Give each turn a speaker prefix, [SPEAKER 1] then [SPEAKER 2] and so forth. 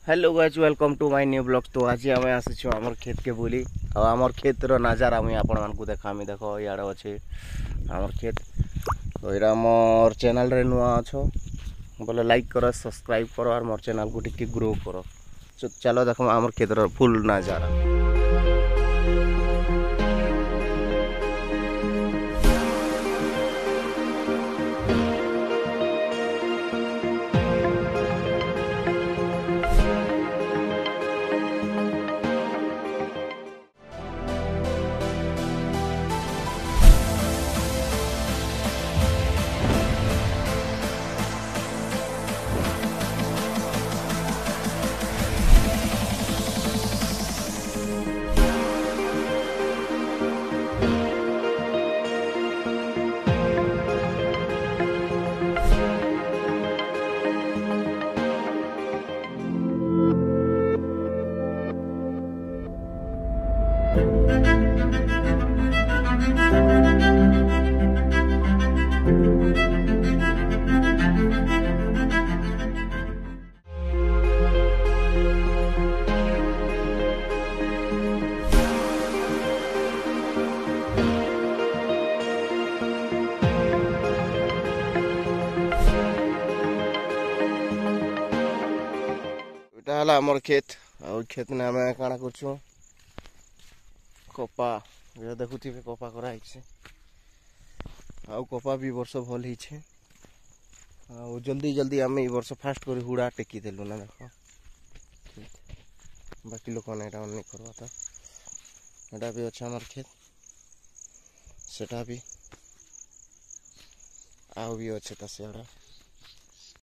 [SPEAKER 1] Hello guys welcome to my new blog. तो आज आम आसी आमर खेत के बुली आमर खेतर नजारा मुझे आपण मानक देखामी। देख इे अच्छे आमर खेत। तो यहाँ मोर चैनल रे नुआ अच्छो बोले लाइक कर सब्सक्राइब कर और मोर चैनल को टिके ग्रो कर। चलो देख आमर खेतर फुल नजारा। आमर खेत खेत ने आम काଣା करछुं कपा देखुथे कपा कराई कपा भी वर्ष भल ही जल्दी जल्दी आम वर्ष फास्ट कर हुड़ा टेकी देलु ना। देख बाकी लोक नहीं करवा तो यहाँ भी अच्छे आमर खेत सेटा भी आउ भी अच्छे सियाड़ा।